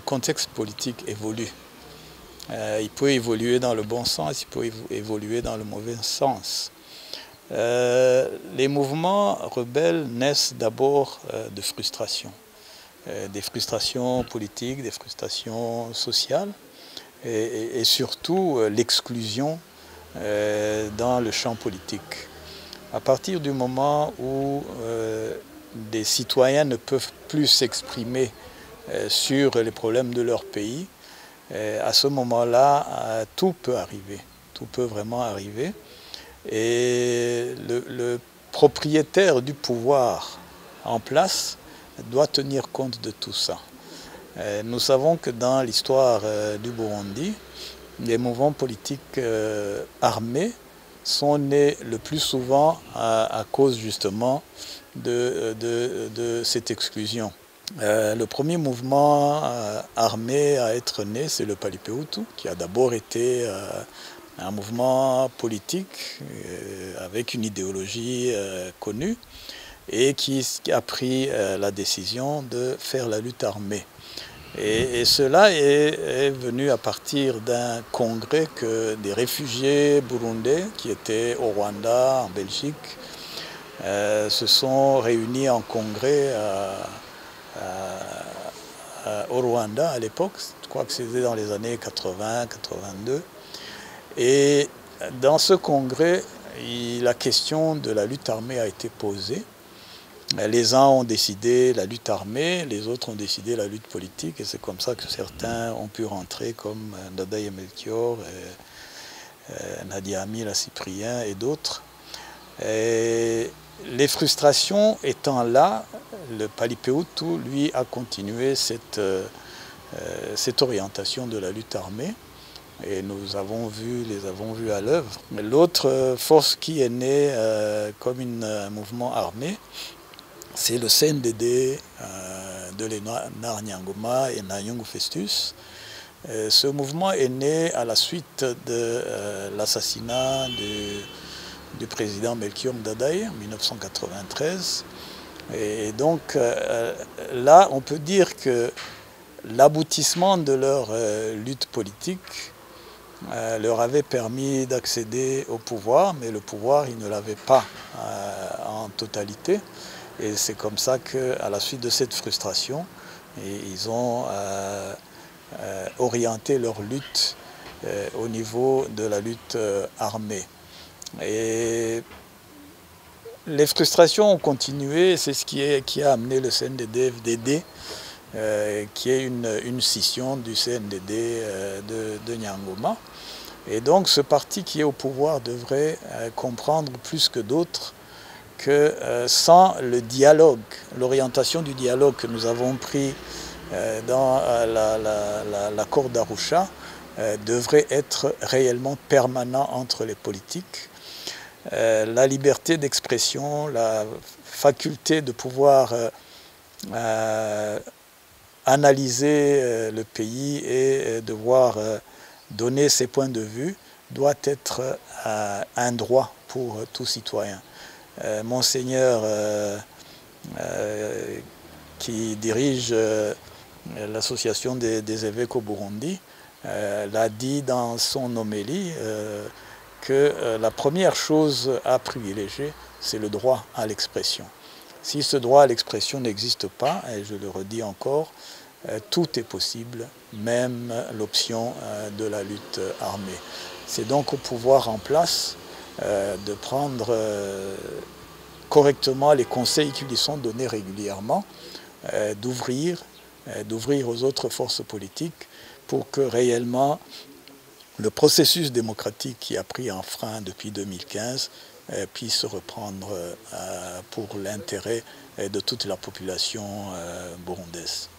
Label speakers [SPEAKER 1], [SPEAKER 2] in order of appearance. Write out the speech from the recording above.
[SPEAKER 1] contexte politique évolue. Il peut évoluer dans le bon sens, il peut évoluer dans le mauvais sens. Les mouvements rebelles naissent d'abord de frustrations. Des frustrations politiques, des frustrations sociales et surtout l'exclusion dans le champ politique. À partir du moment où des citoyens ne peuvent plus s'exprimer sur les problèmes de leur pays, à ce moment-là, tout peut arriver, tout peut vraiment arriver. Et le propriétaire du pouvoir en place doit tenir compte de tout ça. Nous savons que dans l'histoire du Burundi, les mouvements politiques armés sont nés le plus souvent à cause justement de cette exclusion. Le premier mouvement armé à être né, c'est le Palipeutu, qui a d'abord été un mouvement politique avec une idéologie connue et qui a pris la décision de faire la lutte armée. Et cela est venu à partir d'un congrès que des réfugiés burundais qui étaient au Rwanda, en Belgique, se sont réunis en congrès au Rwanda à l'époque. Je crois que c'était dans les années 80-82. Et dans ce congrès, la question de la lutte armée a été posée. Les uns ont décidé la lutte armée, les autres ont décidé la lutte politique, et c'est comme ça que certains ont pu rentrer, comme Ndadaye Melchior, Nadia Amir Cyprien et d'autres. Les frustrations étant là, le Palipeutu, lui, a continué cette orientation de la lutte armée. Et nous les avons vus à l'œuvre. L'autre force qui est née comme un mouvement armé, c'est le CNDD de Léonard Nyangoma et Nayungu Festus. Ce mouvement est né à la suite de l'assassinat du président Melchior Ndadaye en 1993. Et donc là, on peut dire que l'aboutissement de leur lutte politique leur avait permis d'accéder au pouvoir, mais le pouvoir, ils ne l'avaient pas en totalité. Et c'est comme ça qu'à la suite de cette frustration, ils ont orienté leur lutte au niveau de la lutte armée. Et les frustrations ont continué, c'est ce qui a amené le CNDD-FDD, qui est une scission du CNDD de Nyangoma. Et donc ce parti qui est au pouvoir devrait comprendre plus que d'autres que sans le dialogue, l'orientation du dialogue que nous avons pris dans l'accord d'Arusha devrait être réellement permanent entre les politiques. La liberté d'expression, la faculté de pouvoir analyser le pays et devoir donner ses points de vue doit être un droit pour tout citoyen. Monseigneur qui dirige l'association des évêques au Burundi l'a dit dans son homélie que la première chose à privilégier, c'est le droit à l'expression. Si ce droit à l'expression n'existe pas, et je le redis encore, tout est possible, même l'option de la lutte armée. C'est donc au pouvoir en place de prendre correctement les conseils qui lui sont donnés régulièrement, d'ouvrir aux autres forces politiques pour que réellement le processus démocratique qui a pris un frein depuis 2015 puisse reprendre pour l'intérêt de toute la population burundaise.